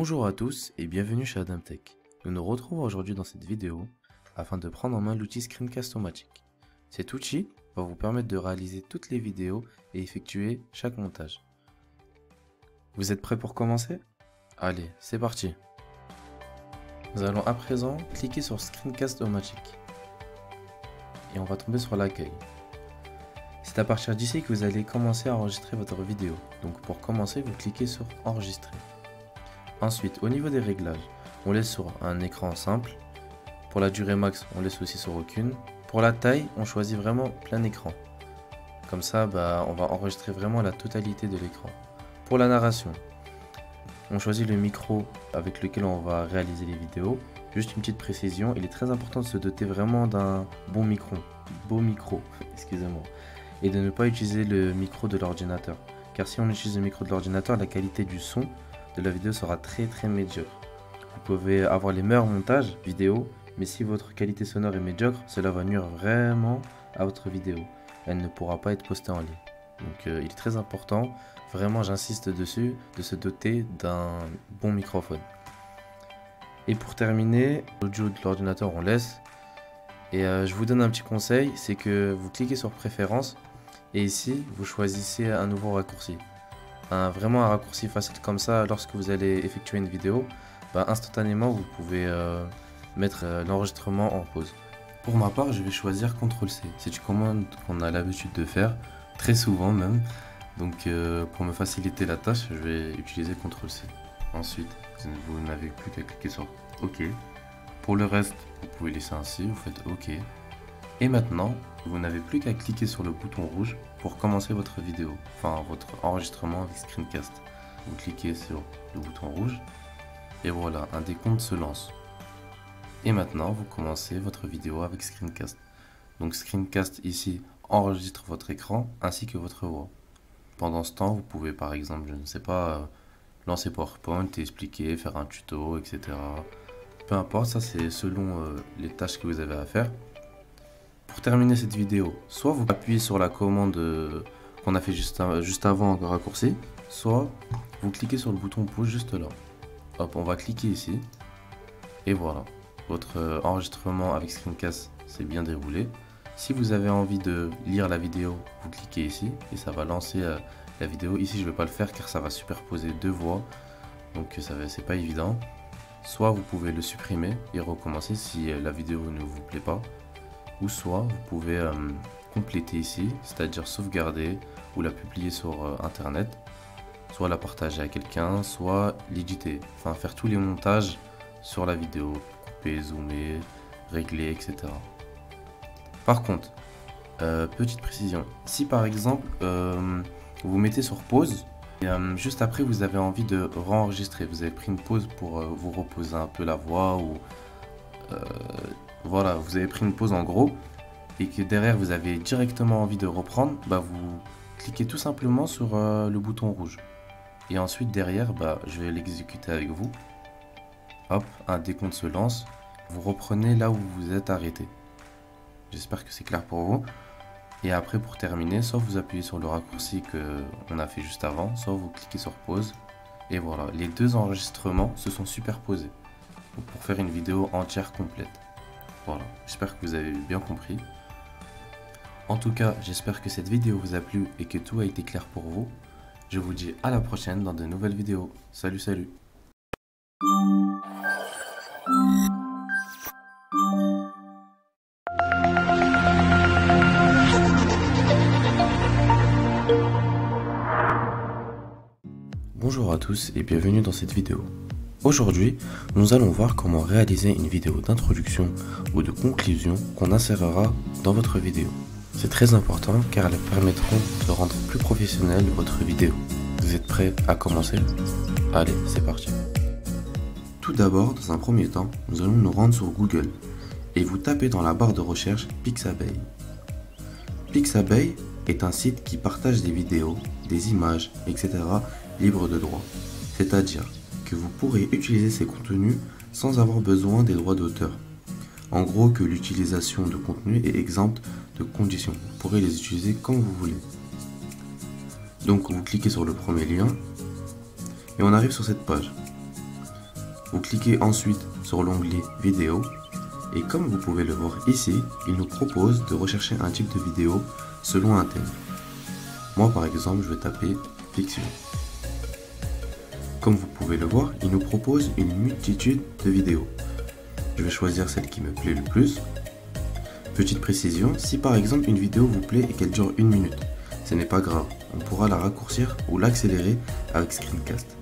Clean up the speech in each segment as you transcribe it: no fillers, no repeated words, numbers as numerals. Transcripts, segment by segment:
Bonjour à tous et bienvenue chez Adamtech. Nous nous retrouvons aujourd'hui dans cette vidéo afin de prendre en main l'outil Screencast-O-Matic. Cet outil va vous permettre de réaliser toutes les vidéos et effectuer chaque montage. Vous êtes prêts pour commencer? Allez, c'est parti. Nous allons à présent cliquer sur Screencast-O-Matic et on va tomber sur l'accueil. C'est à partir d'ici que vous allez commencer à enregistrer votre vidéo. Donc pour commencer, vous cliquez sur Enregistrer. Ensuite, au niveau des réglages, on laisse sur un écran simple. Pour la durée max, on laisse aussi sur aucune. Pour la taille, on choisit vraiment plein écran. Comme ça, on va enregistrer vraiment la totalité de l'écran. Pour la narration, on choisit le micro avec lequel on va réaliser les vidéos. Juste une petite précision, il est très important de se doter vraiment d'un bon micro, excusez-moi, et de ne pas utiliser le micro de l'ordinateur. Car si on utilise le micro de l'ordinateur, la qualité du son de la vidéo sera très médiocre. Vous pouvez avoir les meilleurs montages vidéo, mais si votre qualité sonore est médiocre, cela va nuire vraiment à votre vidéo. Elle ne pourra pas être postée en ligne. Donc il est très important, vraiment j'insiste dessus, de se doter d'un bon microphone. Et pour terminer, l'audio de l'ordinateur on laisse. Et je vous donne un petit conseil, c'est que vous cliquez sur Préférences et ici vous choisissez un nouveau raccourci. Vraiment un raccourci facile comme ça, lorsque vous allez effectuer une vidéo, instantanément vous pouvez mettre l'enregistrement en pause. Pour ma part, je vais choisir CTRL-C. C'est une commande qu'on a l'habitude de faire, très souvent même. Donc pour me faciliter la tâche, je vais utiliser CTRL-C. Ensuite, vous n'avez plus qu'à cliquer sur OK. Pour le reste, vous pouvez laisser ainsi, vous faites OK. Et maintenant, vous n'avez plus qu'à cliquer sur le bouton rouge pour commencer votre vidéo, enfin votre enregistrement avec Screencast. Vous cliquez sur le bouton rouge et voilà, un décompte se lance. Et maintenant, vous commencez votre vidéo avec Screencast. Donc Screencast ici enregistre votre écran ainsi que votre voix. Pendant ce temps, vous pouvez par exemple, je ne sais pas, lancer PowerPoint et expliquer, faire un tuto, etc. Peu importe, ça c'est selon les tâches que vous avez à faire. Pour terminer cette vidéo, soit vous appuyez sur la commande qu'on a fait juste avant en raccourci, soit vous cliquez sur le bouton pouce juste là. Hop, on va cliquer ici. Et voilà, votre enregistrement avec Screencast s'est bien déroulé. Si vous avez envie de lire la vidéo, vous cliquez ici et ça va lancer la vidéo. Ici, je ne vais pas le faire car ça va superposer deux voix, donc c'est pas évident. Soit vous pouvez le supprimer et recommencer si la vidéo ne vous plaît pas. Ou soit vous pouvez compléter ici, c'est-à-dire sauvegarder ou la publier sur internet, soit la partager à quelqu'un, soit l'éditer, enfin faire tous les montages sur la vidéo, couper, zoomer, régler, etc. Par contre, petite précision, si par exemple vous mettez sur pause et juste après vous avez envie de re-enregistrer, vous avez pris une pause pour vous reposer un peu la voix ou voilà, vous avez pris une pause en gros et que derrière vous avez directement envie de reprendre, vous cliquez tout simplement sur le bouton rouge et ensuite derrière je vais l'exécuter avec vous. Hop, un décompte se lance, vous reprenez là où vous vous êtes arrêté. J'espère que c'est clair pour vous. Et après pour terminer, soit vous appuyez sur le raccourci qu'on a fait juste avant, soit vous cliquez sur pause et voilà, les deux enregistrements se sont superposés pour faire une vidéo entière complète. Voilà, j'espère que vous avez bien compris. En tout cas, j'espère que cette vidéo vous a plu et que tout a été clair pour vous. Je vous dis à la prochaine dans de nouvelles vidéos. Salut. Bonjour à tous et bienvenue dans cette vidéo. Aujourd'hui, nous allons voir comment réaliser une vidéo d'introduction ou de conclusion qu'on insérera dans votre vidéo. C'est très important car elles permettront de rendre plus professionnelle votre vidéo. Vous êtes prêts à commencer? Allez, c'est parti. Tout d'abord, dans un premier temps, nous allons nous rendre sur Google et vous tapez dans la barre de recherche Pixabay. Pixabay est un site qui partage des vidéos, des images, etc. libres de droit, c'est-à-dire que vous pourrez utiliser ces contenus sans avoir besoin des droits d'auteur. En gros, que l'utilisation de contenu est exempte de conditions. Vous pourrez les utiliser comme vous voulez. Donc vous cliquez sur le premier lien et on arrive sur cette page. Vous cliquez ensuite sur l'onglet vidéo et comme vous pouvez le voir ici, il nous propose de rechercher un type de vidéo selon un thème. Moi par exemple, je vais taper fiction. Comme vous pouvez le voir, il nous propose une multitude de vidéos. Je vais choisir celle qui me plaît le plus. Petite précision, si par exemple une vidéo vous plaît et qu'elle dure 1 minute, ce n'est pas grave, on pourra la raccourcir ou l'accélérer avec Screencast.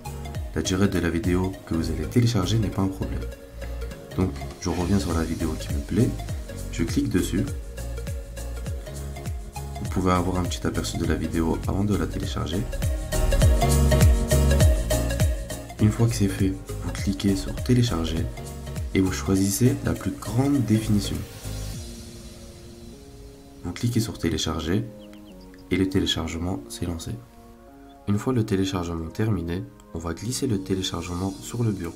La durée de la vidéo que vous allez télécharger n'est pas un problème. Donc je reviens sur la vidéo qui me plaît, je clique dessus. Vous pouvez avoir un petit aperçu de la vidéo avant de la télécharger. Une fois que c'est fait, vous cliquez sur télécharger et vous choisissez la plus grande définition. Vous cliquez sur télécharger et le téléchargement s'est lancé. Une fois le téléchargement terminé, on va glisser le téléchargement sur le bureau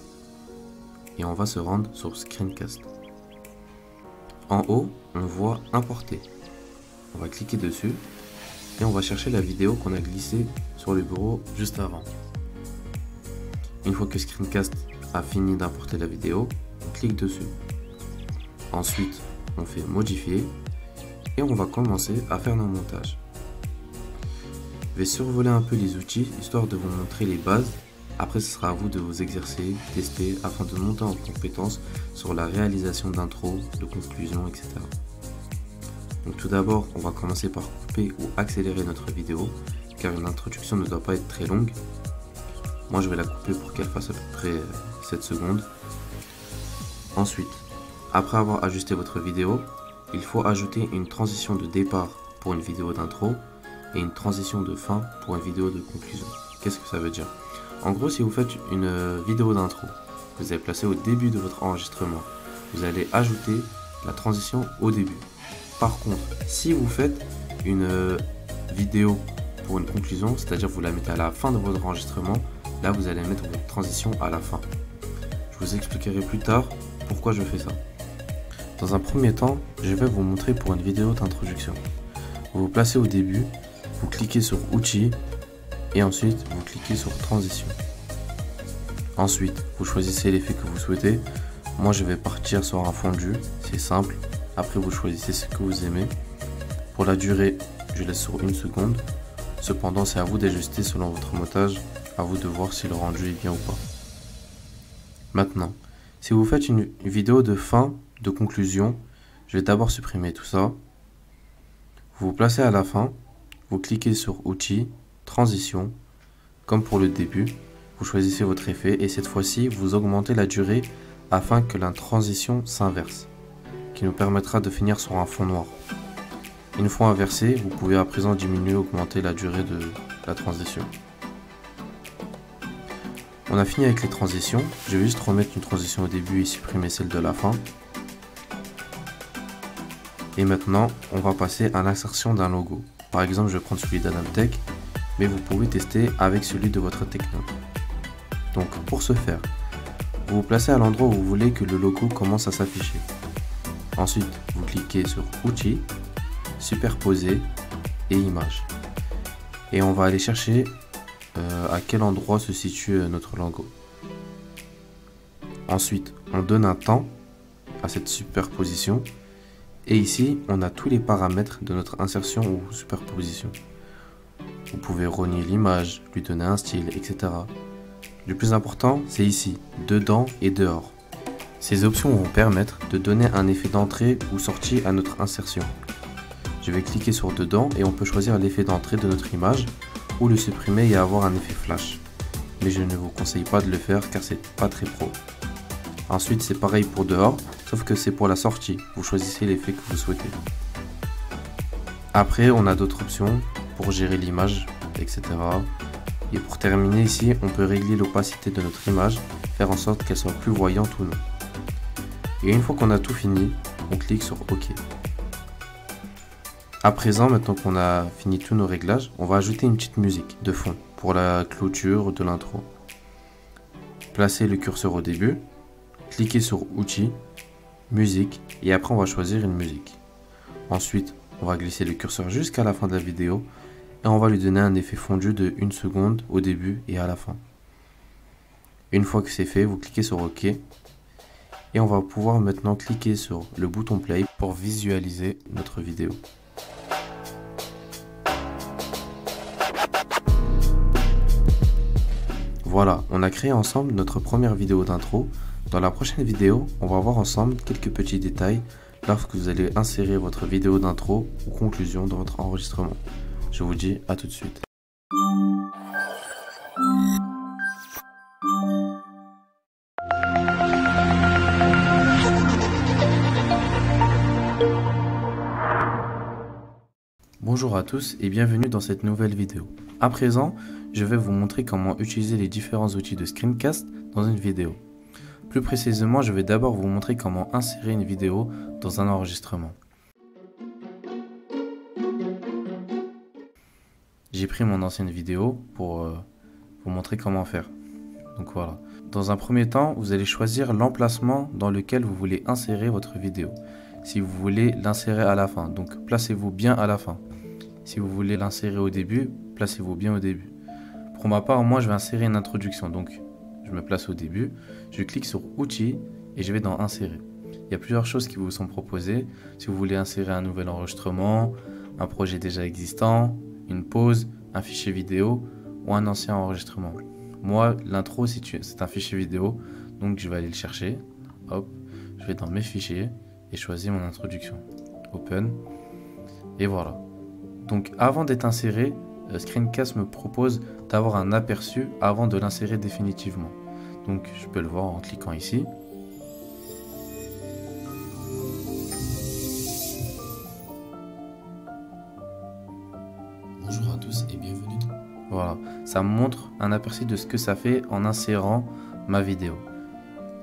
et on va se rendre sur Screencast. En haut, on voit importer. On va cliquer dessus et on va chercher la vidéo qu'on a glissée sur le bureau juste avant. Une fois que Screencast a fini d'importer la vidéo, on clique dessus. Ensuite, on fait modifier et on va commencer à faire nos montages. Je vais survoler un peu les outils histoire de vous montrer les bases. Après, ce sera à vous de vous exercer, tester afin de monter en compétence sur la réalisation d'intro, de conclusion, etc. Donc tout d'abord, on va commencer par couper ou accélérer notre vidéo car une introduction ne doit pas être très longue. Moi, je vais la couper pour qu'elle fasse à peu près 7 secondes. Ensuite, après avoir ajusté votre vidéo, il faut ajouter une transition de départ pour une vidéo d'intro et une transition de fin pour une vidéo de conclusion. Qu'est-ce que ça veut dire? En gros, si vous faites une vidéo d'intro, vous allez placer au début de votre enregistrement, vous allez ajouter la transition au début. Par contre, si vous faites une vidéo pour une conclusion, c'est-à-dire vous la mettez à la fin de votre enregistrement, là vous allez mettre votre transition à la fin. Je vous expliquerai plus tard pourquoi je fais ça. Dans un premier temps, je vais vous montrer pour une vidéo d'introduction. Vous vous placez au début, vous cliquez sur outils et ensuite vous cliquez sur transition. Ensuite, vous choisissez l'effet que vous souhaitez. Moi, je vais partir sur un fondu, c'est simple. Après, vous choisissez ce que vous aimez. Pour la durée, je laisse sur 1 seconde. Cependant, c'est à vous d'ajuster selon votre montage, à vous de voir si le rendu est bien ou pas. Maintenant, si vous faites une vidéo de fin, de conclusion, je vais d'abord supprimer tout ça. Vous vous placez à la fin, vous cliquez sur outils, transition, comme pour le début, vous choisissez votre effet et cette fois-ci, vous augmentez la durée afin que la transition s'inverse, qui nous permettra de finir sur un fond noir. Une fois inversé, vous pouvez à présent diminuer ou augmenter la durée de la transition. On a fini avec les transitions, je vais juste remettre une transition au début et supprimer celle de la fin. Et maintenant, on va passer à l'insertion d'un logo. Par exemple, je vais prendre celui d'Adamtech, mais vous pouvez tester avec celui de votre techno. Donc, pour ce faire, vous vous placez à l'endroit où vous voulez que le logo commence à s'afficher. Ensuite, vous cliquez sur Outils, Superposer et Images. Et on va aller chercher à quel endroit se situe notre logo. Ensuite, on donne un temps à cette superposition. Et ici, on a tous les paramètres de notre insertion ou superposition. Vous pouvez rogner l'image, lui donner un style, etc. Le plus important, c'est ici, dedans et dehors. Ces options vont permettre de donner un effet d'entrée ou sortie à notre insertion. Je vais cliquer sur dedans et on peut choisir l'effet d'entrée de notre image ou le supprimer et avoir un effet flash. Mais je ne vous conseille pas de le faire car c'est pas très pro. Ensuite, c'est pareil pour dehors, sauf que c'est pour la sortie. Vous choisissez l'effet que vous souhaitez. Après, on a d'autres options pour gérer l'image, etc. Et pour terminer ici, on peut régler l'opacité de notre image, faire en sorte qu'elle soit plus voyante ou non. Et une fois qu'on a tout fini, on clique sur OK. À présent, maintenant qu'on a fini tous nos réglages, on va ajouter une petite musique de fond pour la clôture de l'intro. Placez le curseur au début. Cliquez sur Outils, Musique et après on va choisir une musique. Ensuite, on va glisser le curseur jusqu'à la fin de la vidéo et on va lui donner un effet fondu de 1 seconde au début et à la fin. Une fois que c'est fait, vous cliquez sur OK. Et on va pouvoir maintenant cliquer sur le bouton play pour visualiser notre vidéo. Voilà, on a créé ensemble notre première vidéo d'intro. Dans la prochaine vidéo, on va voir ensemble quelques petits détails lorsque vous allez insérer votre vidéo d'intro ou conclusion dans votre enregistrement. Je vous dis à tout de suite. Bonjour à tous et bienvenue dans cette nouvelle vidéo. À présent, je vais vous montrer comment utiliser les différents outils de screencast dans une vidéo. Plus précisément, je vais d'abord vous montrer comment insérer une vidéo dans un enregistrement. J'ai pris mon ancienne vidéo pour vous montrer comment faire. Donc voilà. Dans un premier temps, vous allez choisir l'emplacement dans lequel vous voulez insérer votre vidéo. Si vous voulez l'insérer à la fin, donc placez-vous bien à la fin. Si vous voulez l'insérer au début, placez-vous bien au début. Pour ma part, moi je vais insérer une introduction, donc je me place au début, je clique sur Outils et je vais dans Insérer. Il y a plusieurs choses qui vous sont proposées. Si vous voulez insérer un nouvel enregistrement, un projet déjà existant, une pause, un fichier vidéo ou un ancien enregistrement. Moi, l'intro c'est un fichier vidéo, donc je vais aller le chercher. Hop, je vais dans mes fichiers et choisir mon introduction. Open. Et voilà. Donc avant d'être inséré, Screencast me propose d'avoir un aperçu avant de l'insérer définitivement. Donc je peux le voir en cliquant ici. Bonjour à tous et bienvenue. Voilà, ça me montre un aperçu de ce que ça fait en insérant ma vidéo.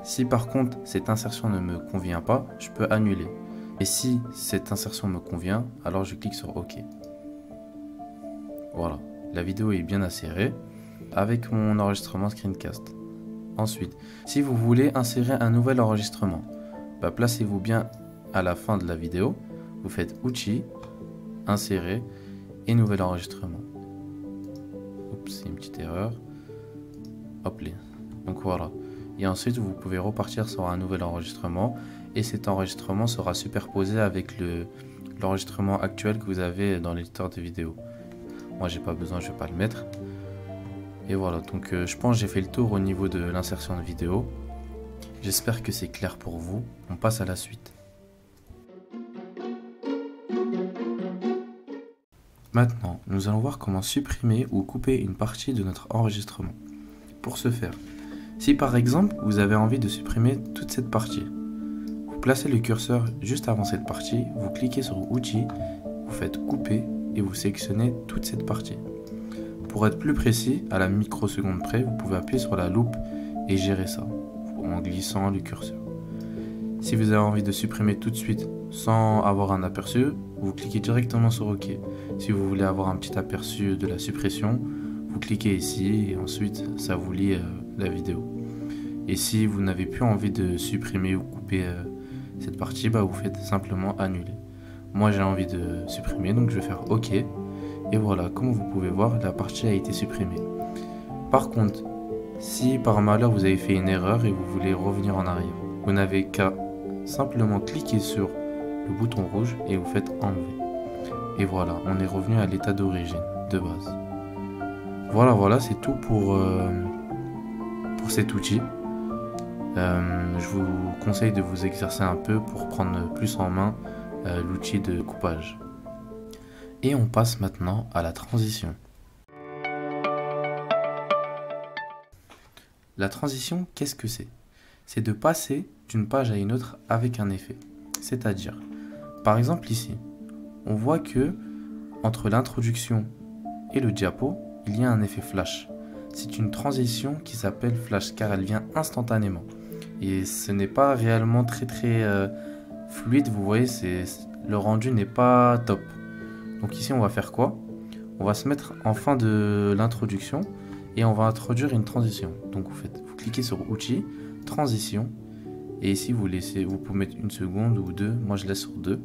Si par contre cette insertion ne me convient pas, je peux annuler. Et si cette insertion me convient, alors je clique sur OK. Voilà, la vidéo est bien insérée avec mon enregistrement Screencast. Ensuite, si vous voulez insérer un nouvel enregistrement, placez-vous bien à la fin de la vidéo. Vous faites Outils, Insérer et Nouvel enregistrement. Oups, c'est une petite erreur. Hop là. Donc voilà. Et ensuite, vous pouvez repartir sur un nouvel enregistrement et cet enregistrement sera superposé avec l'enregistrement actuel que vous avez dans l'éditeur de vidéo. Moi, j'ai pas besoin, je vais pas le mettre. Et voilà, donc je pense que j'ai fait le tour au niveau de l'insertion de vidéo. J'espère que c'est clair pour vous. On passe à la suite. Maintenant, nous allons voir comment supprimer ou couper une partie de notre enregistrement. Pour ce faire, si par exemple vous avez envie de supprimer toute cette partie, vous placez le curseur juste avant cette partie, vous cliquez sur Outils, vous faites Couper et vous sélectionnez toute cette partie. Pour être plus précis, à la microseconde près, vous pouvez appuyer sur la loupe et gérer ça en glissant le curseur. Si vous avez envie de supprimer tout de suite sans avoir un aperçu, vous cliquez directement sur OK. Si vous voulez avoir un petit aperçu de la suppression, vous cliquez ici et ensuite ça vous lit la vidéo. Et si vous n'avez plus envie de supprimer ou couper cette partie, vous faites simplement annuler. Moi j'ai envie de supprimer, donc je vais faire OK. Et voilà, comme vous pouvez voir, la partie a été supprimée. Par contre, si par malheur vous avez fait une erreur et vous voulez revenir en arrière, vous n'avez qu'à simplement cliquer sur le bouton rouge et vous faites enlever. Et voilà, on est revenu à l'état d'origine, de base. Voilà, c'est tout pour cet outil. Je vous conseille de vous exercer un peu pour prendre plus en main l'outil de coupage. Et on passe maintenant à la transition. La transition, qu'est-ce que c'est? C'est de passer d'une page à une autre avec un effet. C'est-à-dire, par exemple ici, on voit que entre l'introduction et le diapo, il y a un effet flash. C'est une transition qui s'appelle flash car elle vient instantanément. Et ce n'est pas réellement très fluide, vous voyez, le rendu n'est pas top. Donc ici on va faire quoi? On va se mettre en fin de l'introduction et on va introduire une transition. Donc vous cliquez sur Outils, Transition, et ici vous pouvez mettre 1 seconde ou 2, moi je laisse sur 2.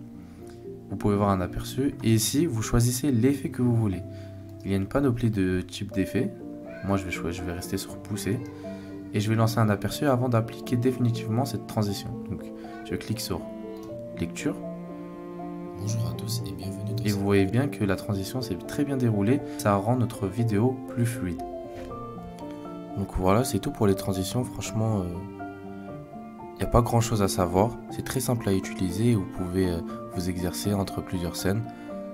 Vous pouvez voir un aperçu et ici vous choisissez l'effet que vous voulez. Il y a une panoplie de types d'effets. Moi je vais rester sur Pousser Et je vais lancer un aperçu avant d'appliquer définitivement cette transition. Donc je clique sur lecture. Bonjour à tous et bienvenue dans Et vous voyez bien que la transition s'est très bien déroulée. Ça rend notre vidéo plus fluide. Donc voilà, c'est tout pour les transitions. Franchement, il n'y a pas grand chose à savoir. C'est très simple à utiliser. Vous pouvez vous exercer entre plusieurs scènes.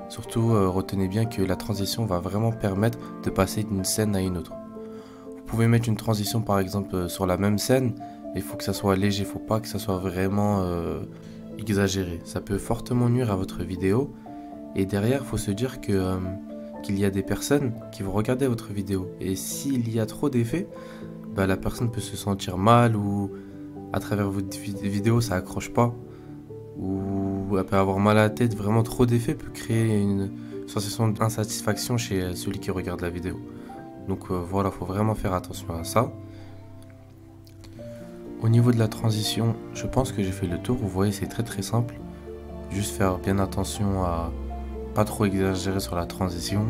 Surtout, retenez bien que la transition va vraiment permettre de passer d'une scène à une autre. Vous pouvez mettre une transition par exemple sur la même scène, mais il faut que ça soit léger, il ne faut pas que ça soit vraiment exagéré. Ça peut fortement nuire à votre vidéo. Et derrière, il faut se dire que qu'il y a des personnes qui vont regarder votre vidéo. Et s'il y a trop d'effets, bah, la personne peut se sentir mal ou à travers votre vidéo ça accroche pas. Ou elle peut avoir mal à la tête, vraiment trop d'effets peut créer une sensation d'insatisfaction chez celui qui regarde la vidéo. Donc voilà, faut vraiment faire attention à ça. Au niveau de la transition, je pense que j'ai fait le tour. Vous voyez, c'est très simple. Juste faire bien attention à pas trop exagérer sur la transition.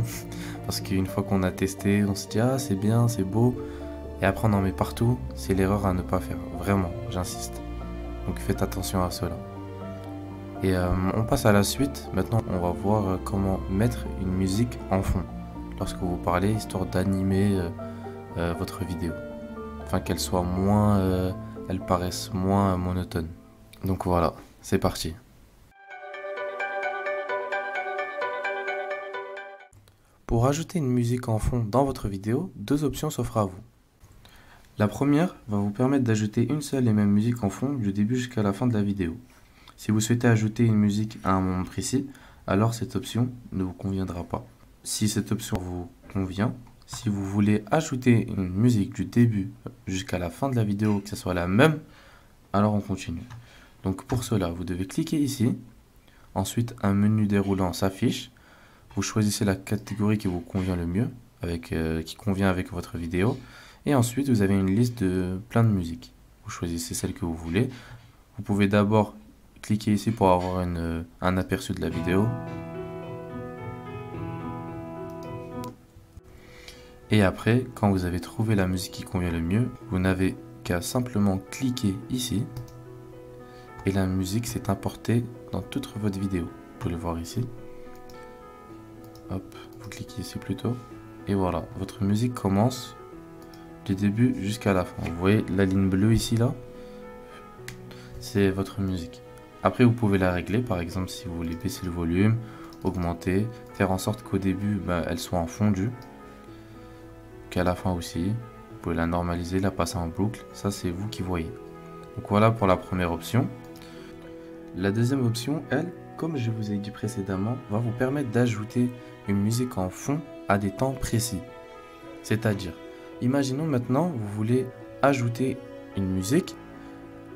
Parce qu'une fois qu'on a testé, on se dit ah c'est bien, c'est beau. Et après on en met partout. C'est l'erreur à ne pas faire. Vraiment, j'insiste. Donc faites attention à cela. Et on passe à la suite. Maintenant, on va voir comment mettre une musique en fond lorsque vous parlez, histoire d'animer votre vidéo. Enfin, qu'elle soit moins, elle paraisse moins monotone. Donc voilà, c'est parti. Pour ajouter une musique en fond dans votre vidéo, deux options s'offrent à vous. La première va vous permettre d'ajouter une seule et même musique en fond du début jusqu'à la fin de la vidéo. Si vous souhaitez ajouter une musique à un moment précis, alors cette option ne vous conviendra pas. Si cette option vous convient, si vous voulez ajouter une musique du début jusqu'à la fin de la vidéo, que ce soit la même, alors on continue. Donc pour cela, vous devez cliquer ici. Ensuite, un menu déroulant s'affiche. Vous choisissez la catégorie qui vous convient le mieux, qui convient avec votre vidéo. Et ensuite, vous avez une liste de plein de musiques. Vous choisissez celle que vous voulez. Vous pouvez d'abord cliquez ici pour avoir un aperçu de la vidéo. Et après, quand vous avez trouvé la musique qui convient le mieux, vous n'avez qu'à simplement cliquer ici. Et la musique s'est importée dans toute votre vidéo. Vous pouvez le voir ici. Hop, vous cliquez ici plutôt. Et voilà, votre musique commence du début jusqu'à la fin. Vous voyez la ligne bleue ici, là. C'est votre musique. Après, vous pouvez la régler, par exemple, si vous voulez baisser le volume, augmenter, faire en sorte qu'au début, elle soit en fondu, qu'à la fin aussi. Vous pouvez la normaliser, la passer en boucle, ça c'est vous qui voyez. Donc voilà pour la première option. La deuxième option, elle, comme je vous ai dit précédemment, va vous permettre d'ajouter une musique en fond à des temps précis. C'est-à-dire, imaginons maintenant, vous voulez ajouter une musique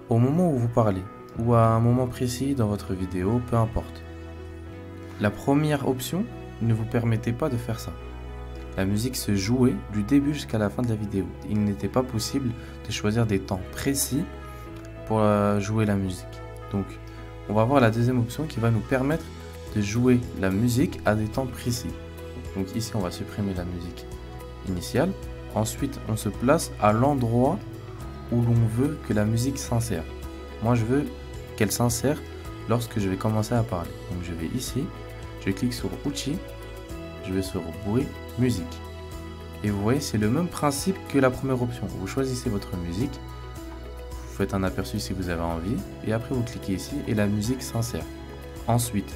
au moment où vous parlez, ou à un moment précis dans votre vidéo, peu importe. La première option ne vous permettait pas de faire ça. La musique se jouait du début jusqu'à la fin de la vidéo. Il n'était pas possible de choisir des temps précis pour jouer la musique. Donc, on va voir la deuxième option qui va nous permettre de jouer la musique à des temps précis. Donc ici, on va supprimer la musique initiale. Ensuite, on se place à l'endroit où l'on veut que la musique s'insère. Moi, je veux qu'elle s'insère lorsque je vais commencer à parler. Donc je vais ici, je clique sur outils, je vais sur bruit, musique. Et vous voyez, c'est le même principe que la première option. Vous choisissez votre musique, vous faites un aperçu si vous avez envie, et après vous cliquez ici et la musique s'insère. Ensuite,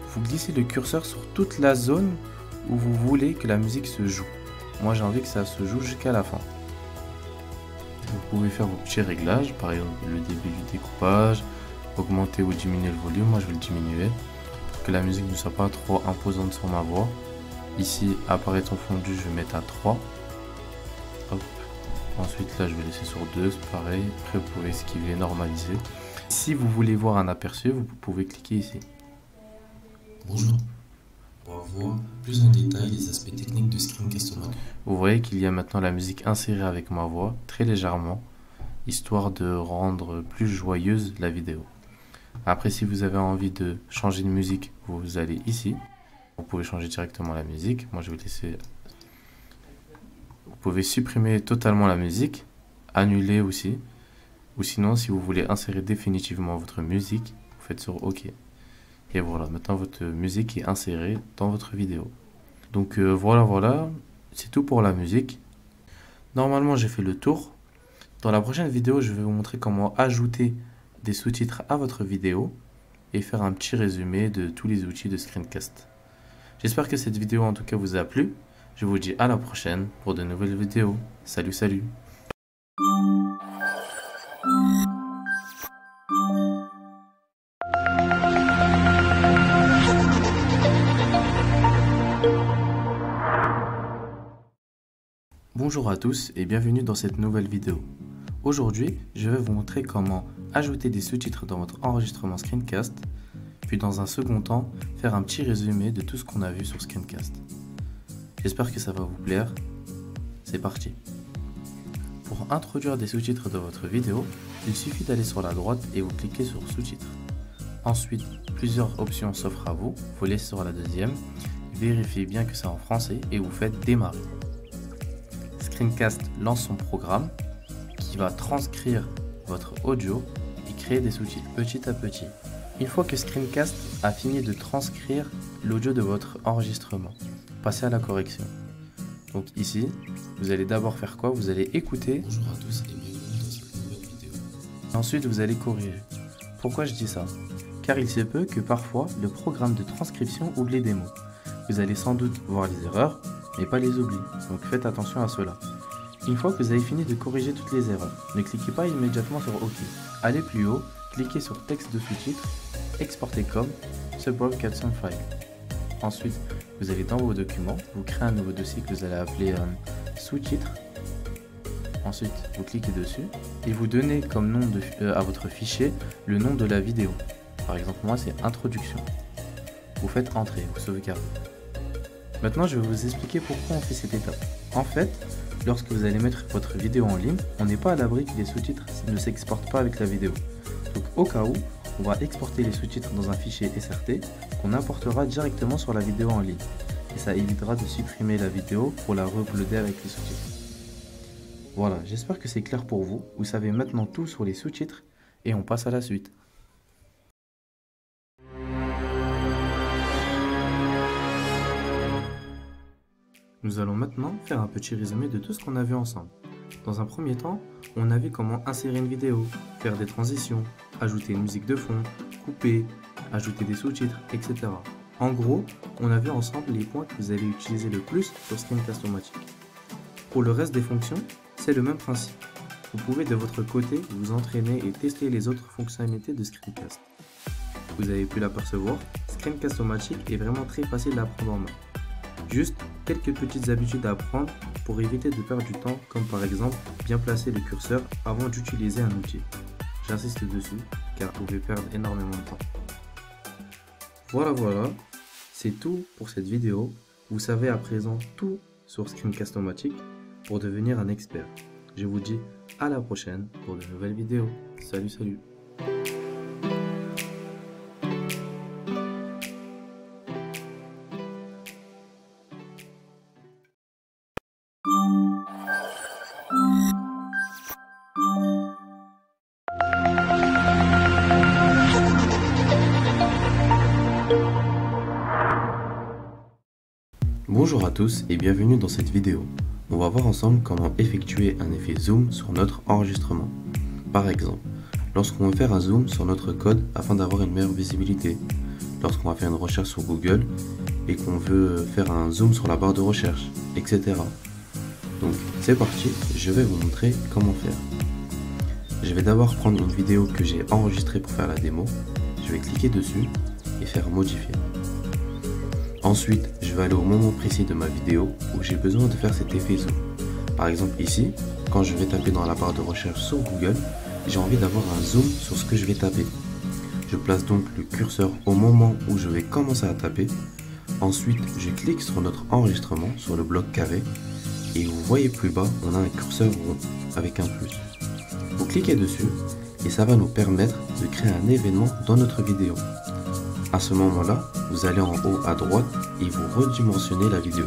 vous glissez le curseur sur toute la zone où vous voulez que la musique se joue. Moi, j'ai envie que ça se joue jusqu'à la fin. Vous pouvez faire vos petits réglages, par exemple le début du découpage, augmenter ou diminuer le volume. Moi je vais le diminuer pour que la musique ne soit pas trop imposante sur ma voix. Ici, apparaître en fondu, je vais mettre à 3. Hop. Ensuite là je vais laisser sur 2, c'est pareil. Après vous pouvez esquiver, normaliser. Si vous voulez voir un aperçu, vous pouvez cliquer ici. Bonjour. On va voir plus en détail les aspects techniques de Screencast-O-Matic. Vous voyez qu'il y a maintenant la musique insérée avec ma voix, très légèrement, histoire de rendre plus joyeuse la vidéo. Après, si vous avez envie de changer de musique, vous allez ici. Vous pouvez changer directement la musique. Moi, je vais laisser... Vous pouvez supprimer totalement la musique. annuler aussi. Ou sinon, si vous voulez insérer définitivement votre musique, vous faites sur OK. Et voilà, maintenant votre musique est insérée dans votre vidéo. Donc voilà, c'est tout pour la musique. Normalement, j'ai fait le tour. Dans la prochaine vidéo, je vais vous montrer comment ajouter des sous-titres à votre vidéo et faire un petit résumé de tous les outils de screencast. J'espère que cette vidéo en tout cas vous a plu. Je vous dis à la prochaine pour de nouvelles vidéos. Salut, salut! Bonjour à tous et bienvenue dans cette nouvelle vidéo. Aujourd'hui, je vais vous montrer comment ajouter des sous-titres dans votre enregistrement screencast, puis dans un second temps, faire un petit résumé de tout ce qu'on a vu sur screencast. J'espère que ça va vous plaire. C'est parti. Pour introduire des sous-titres dans votre vidéo, il suffit d'aller sur la droite et vous cliquez sur sous-titres. Ensuite, plusieurs options s'offrent à vous. Vous laissez sur la deuxième, vérifiez bien que c'est en français et vous faites démarrer. Screencast lance son programme qui va transcrire votre audio et créer des sous-titres petit à petit. Une fois que Screencast a fini de transcrire l'audio de votre enregistrement, passez à la correction. Donc ici, vous allez d'abord faire quoi? Vous allez écouter. Bonjour à tous et bienvenue dans cette nouvelle vidéo. Ensuite, vous allez corriger. Pourquoi je dis ça? Car il se peut que parfois, le programme de transcription oublie des mots. Vous allez sans doute voir les erreurs, mais pas les oublis, donc faites attention à cela. Une fois que vous avez fini de corriger toutes les erreurs, ne cliquez pas immédiatement sur OK. Allez plus haut, cliquez sur texte de sous-titres, exportez comme, Subroadcast file. Ensuite, vous allez dans vos documents, vous créez un nouveau dossier que vous allez appeler sous-titres. Ensuite, vous cliquez dessus et vous donnez comme nom à votre fichier le nom de la vidéo. Par exemple, moi c'est introduction. Vous faites entrer, vous sauvegardez. Maintenant, je vais vous expliquer pourquoi on fait cette étape. En fait, lorsque vous allez mettre votre vidéo en ligne, on n'est pas à l'abri que les sous-titres ne s'exportent pas avec la vidéo. Donc au cas où, on va exporter les sous-titres dans un fichier SRT qu'on importera directement sur la vidéo en ligne. Et ça évitera de supprimer la vidéo pour la re-uploader avec les sous-titres. Voilà, j'espère que c'est clair pour vous. Vous savez maintenant tout sur les sous-titres et on passe à la suite. Nous allons maintenant faire un petit résumé de tout ce qu'on a vu ensemble. Dans un premier temps, on a vu comment insérer une vidéo, faire des transitions, ajouter une musique de fond, couper, ajouter des sous-titres, etc. En gros, on a vu ensemble les points que vous allez utiliser le plus sur Screencast-O-Matic. Pour le reste des fonctions, c'est le même principe. Vous pouvez de votre côté vous entraîner et tester les autres fonctionnalités de Screencast. Vous avez pu l'apercevoir, Screencast-O-Matic est vraiment très facile à prendre en main. Juste quelques petites habitudes à apprendre pour éviter de perdre du temps, comme par exemple bien placer le curseur avant d'utiliser un outil. J'insiste dessus car vous pouvez perdre énormément de temps. Voilà, c'est tout pour cette vidéo. Vous savez à présent tout sur Screencast-O-Matic pour devenir un expert. Je vous dis à la prochaine pour de nouvelles vidéos. Salut. Bonjour à tous et bienvenue dans cette vidéo. On va voir ensemble comment effectuer un effet zoom sur notre enregistrement. Par exemple, lorsqu'on veut faire un zoom sur notre code afin d'avoir une meilleure visibilité, lorsqu'on va faire une recherche sur Google et qu'on veut faire un zoom sur la barre de recherche, etc. Donc c'est parti, je vais vous montrer comment faire. Je vais d'abord prendre une vidéo que j'ai enregistrée pour faire la démo, je vais cliquer dessus et faire modifier. Ensuite, je vais aller au moment précis de ma vidéo où j'ai besoin de faire cet effet zoom. Par exemple ici, quand je vais taper dans la barre de recherche sur Google, j'ai envie d'avoir un zoom sur ce que je vais taper. Je place donc le curseur au moment où je vais commencer à taper. Ensuite, je clique sur notre enregistrement, sur le bloc carré. Et vous voyez plus bas, on a un curseur rond avec un plus. Vous cliquez dessus et ça va nous permettre de créer un événement dans notre vidéo. À ce moment-là, vous allez en haut à droite et vous redimensionnez la vidéo.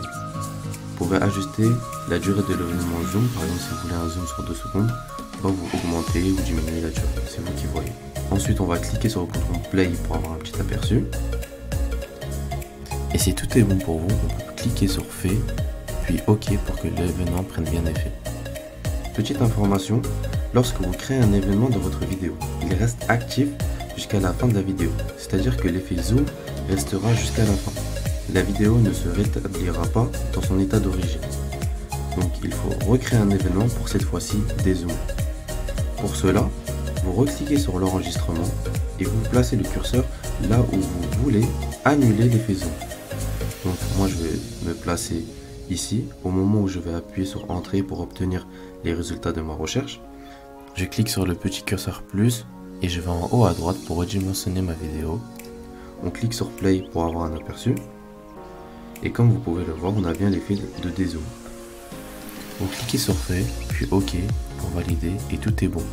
Vous pouvez ajuster la durée de l'événement zoom. Par exemple, si vous voulez un zoom sur 2 secondes, vous augmentez ou diminuez la durée, c'est vous qui voyez. Ensuite, on va cliquer sur le bouton play pour avoir un petit aperçu. Et si tout est bon pour vous, on peut cliquer sur fait, puis OK pour que l'événement prenne bien effet. Petite information, lorsque vous créez un événement dans votre vidéo, il reste actif jusqu'à la fin de la vidéo. C'est-à-dire que l'effet zoom restera jusqu'à la fin. La vidéo ne se rétablira pas dans son état d'origine. Donc il faut recréer un événement pour cette fois-ci dézoomer. Pour cela, vous recliquez sur l'enregistrement et vous placez le curseur là où vous voulez annuler l'effet zoom. Donc moi je vais me placer ici au moment où je vais appuyer sur entrée pour obtenir les résultats de ma recherche. Je clique sur le petit curseur plus et je vais en haut à droite pour redimensionner ma vidéo. On clique sur play pour avoir un aperçu. Et comme vous pouvez le voir, on a bien l'effet de dézoom. Vous cliquez sur fait, puis OK pour valider et tout est bon.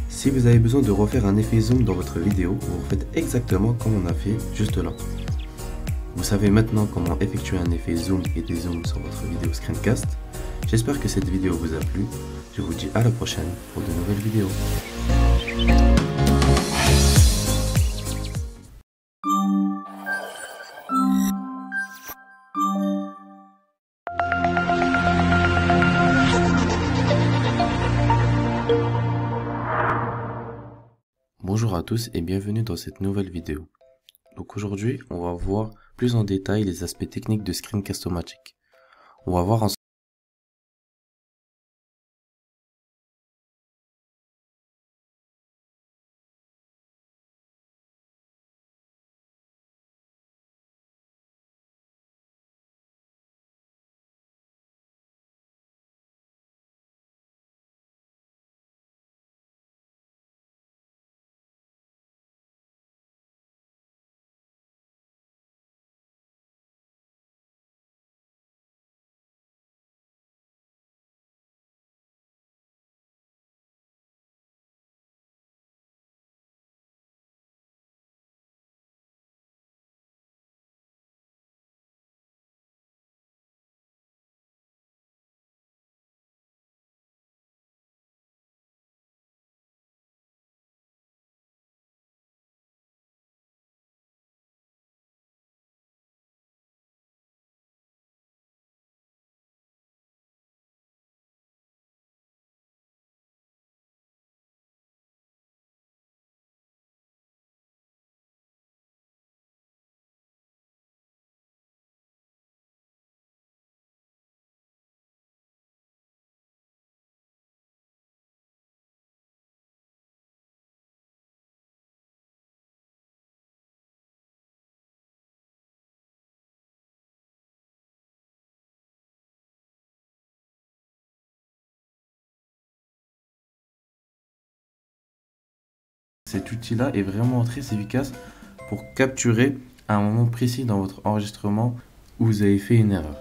Si vous avez besoin de refaire un effet zoom dans votre vidéo, vous faites exactement comme on a fait juste là. Vous savez maintenant comment effectuer un effet zoom et dézoom sur votre vidéo screencast. J'espère que cette vidéo vous a plu. Je vous dis à la prochaine pour de nouvelles vidéos. Bonjour à tous et bienvenue dans cette nouvelle vidéo. Donc aujourd'hui, on va voir plus en détail les aspects techniques de Screencast-O-Matic. On va voir ensemble cet outil-là est vraiment très efficace pour capturer à un moment précis dans votre enregistrement où vous avez fait une erreur.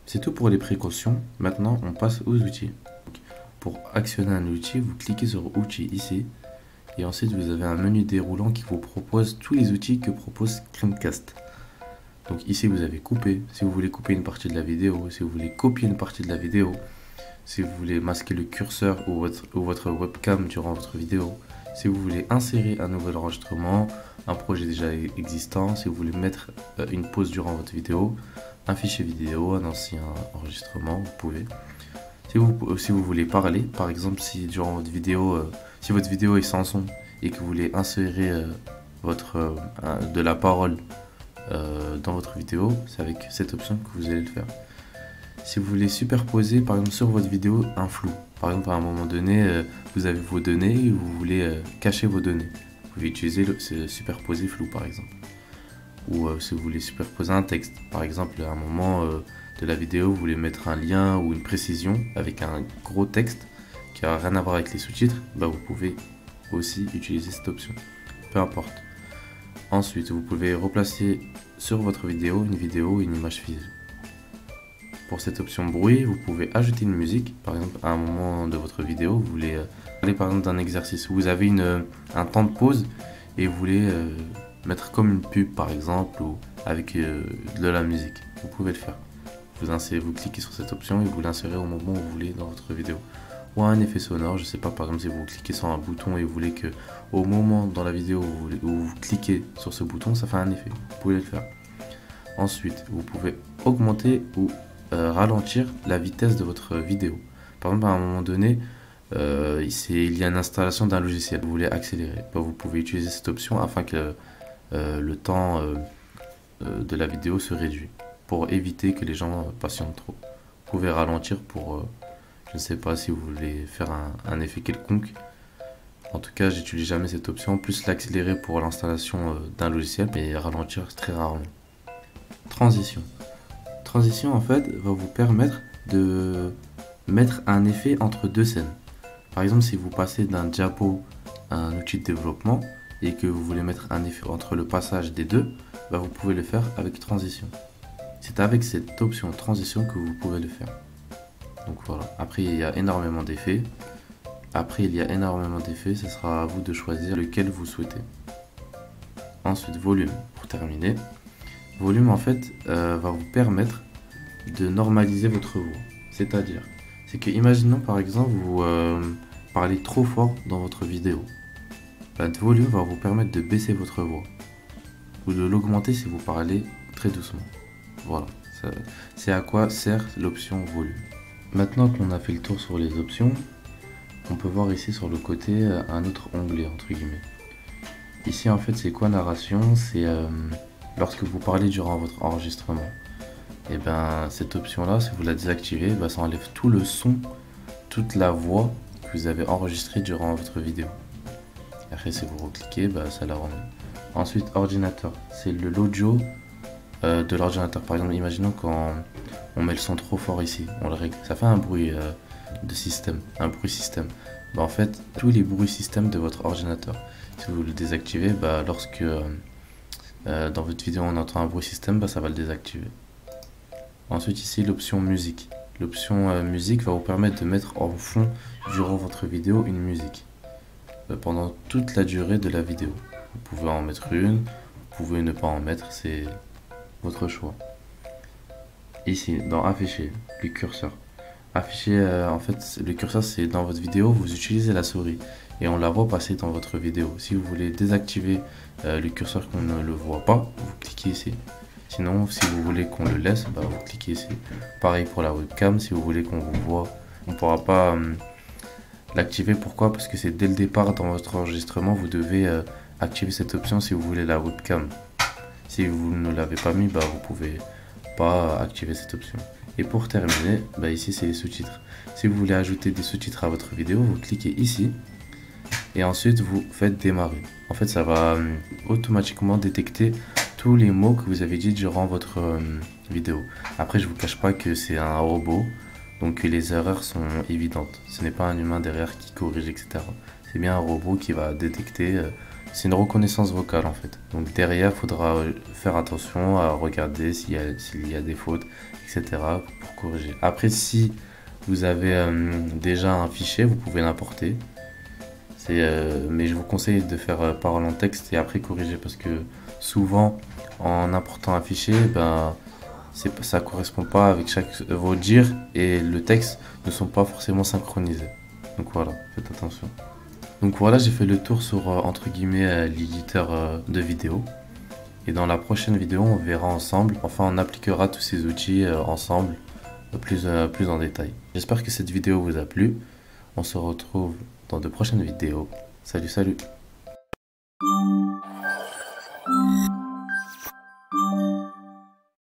C'est tout pour les précautions. Maintenant, on passe aux outils. Pour actionner un outil, vous cliquez sur Outils ici. Et ensuite, vous avez un menu déroulant qui vous propose tous les outils que propose Screencast. Donc ici, vous avez couper. Si vous voulez couper une partie de la vidéo, si vous voulez copier une partie de la vidéo, si vous voulez masquer le curseur ou votre webcam durant votre vidéo, si vous voulez insérer un nouvel enregistrement, un projet déjà existant, si vous voulez mettre une pause durant votre vidéo, un fichier vidéo, un ancien enregistrement, vous pouvez. Si vous voulez parler, par exemple, si durant votre vidéo, si votre vidéo est sans son et que vous voulez insérer de la parole dans votre vidéo, c'est avec cette option que vous allez le faire. Si vous voulez superposer par exemple sur votre vidéo un flou, par exemple à un moment donné vous avez vos données et vous voulez cacher vos données, vous pouvez utiliser le superposer flou par exemple. Ou si vous voulez superposer un texte, par exemple à un moment de la vidéo vous voulez mettre un lien ou une précision avec un gros texte qui n'a rien à voir avec les sous-titres, bah vous pouvez aussi utiliser cette option, peu importe. Ensuite vous pouvez replacer sur votre vidéo ou une image figée. Pour cette option bruit, vous pouvez ajouter une musique. Par exemple, à un moment de votre vidéo, vous voulez parler par exemple d'un exercice. Vous avez un temps de pause et vous voulez mettre comme une pub par exemple ou avec de la musique. Vous pouvez le faire. vous cliquez sur cette option et vous l'insérez au moment où vous voulez dans votre vidéo. Ou un effet sonore, je sais pas, par exemple si vous cliquez sur un bouton et vous voulez que au moment dans la vidéo où vous cliquez sur ce bouton, ça fait un effet, vous pouvez le faire. Ensuite, vous pouvez augmenter ou ralentir la vitesse de votre vidéo. Par exemple, à un moment donné, il y a une installation d'un logiciel, vous voulez accélérer, vous pouvez utiliser cette option afin que le temps de la vidéo se réduit, pour éviter que les gens patientent trop. Vous pouvez ralentir pour, je ne sais pas si vous voulez faire un effet quelconque. En tout cas, j'utilise jamais cette option, plus l'accélérer pour l'installation d'un logiciel, mais ralentir très rarement. Transition. Transition en fait va vous permettre de mettre un effet entre deux scènes. Par exemple, si vous passez d'un diapo à un outil de développement et que vous voulez mettre un effet entre le passage des deux, vous pouvez le faire avec transition. C'est avec cette option transition que vous pouvez le faire. Donc voilà. Après, il y a énormément d'effets. Ce sera à vous de choisir lequel vous souhaitez. Ensuite, volume. Pour terminer, volume en fait va vous permettre de normaliser votre voix. C'est-à-dire, c'est que imaginons par exemple vous parlez trop fort dans votre vidéo. Le volume va vous permettre de baisser votre voix ou de l'augmenter si vous parlez très doucement. Voilà, c'est à quoi sert l'option volume. Maintenant qu'on a fait le tour sur les options, on peut voir ici sur le côté un autre onglet entre guillemets. Ici en fait c'est quoi narration? C'est lorsque vous parlez durant votre enregistrement. Et cette option là, si vous la désactivez, ça enlève tout le son, toute la voix que vous avez enregistrée durant votre vidéo. Après si vous recliquez, ça la remet. Ensuite ordinateur, c'est l'audio de l'ordinateur. Par exemple, imaginons quand on met le son trop fort ici, on le règle, ça fait un bruit de système, un bruit système. En fait, tous les bruits système de votre ordinateur, si vous le désactivez, lorsque dans votre vidéo on entend un bruit système, ça va le désactiver. Ensuite ici l'option musique. L'option musique va vous permettre de mettre en fond durant votre vidéo une musique pendant toute la durée de la vidéo. Vous pouvez en mettre une, vous pouvez ne pas en mettre, c'est votre choix. Ici dans afficher, le curseur. Afficher, en fait le curseur c'est dans votre vidéo, vous utilisez la souris et on la voit passer dans votre vidéo. Si vous voulez désactiver le curseur qu'on ne le voit pas, vous cliquez ici. Sinon, si vous voulez qu'on le laisse, vous cliquez ici. Pareil pour la webcam, si vous voulez qu'on vous voit, on ne pourra pas l'activer. Pourquoi? Parce que c'est dès le départ dans votre enregistrement, vous devez activer cette option si vous voulez la webcam. Si vous ne l'avez pas mis, vous ne pouvez pas activer cette option. Et pour terminer, ici c'est les sous-titres. Si vous voulez ajouter des sous-titres à votre vidéo, vous cliquez ici et ensuite vous faites démarrer. En fait, ça va automatiquement détecter tous les mots que vous avez dit durant votre vidéo. Après, je vous cache pas que c'est un robot, donc les erreurs sont évidentes. Ce n'est pas un humain derrière qui corrige, etc. C'est bien un robot qui va détecter. C'est une reconnaissance vocale en fait. Donc derrière, il faudra faire attention à regarder s'il y a des fautes, etc. pour corriger. Après, si vous avez déjà un fichier, vous pouvez l'importer. Mais je vous conseille de faire parole en texte et après corriger parce que souvent en important un fichier, ça correspond pas avec vos dires et le texte ne sont pas forcément synchronisés. Donc voilà, faites attention. Donc voilà, j'ai fait le tour sur entre guillemets l'éditeur de vidéo. Et dans la prochaine vidéo, on verra ensemble, enfin on appliquera tous ces outils ensemble plus en détail. J'espère que cette vidéo vous a plu. On se retrouve dans de prochaines vidéos. Salut, salut!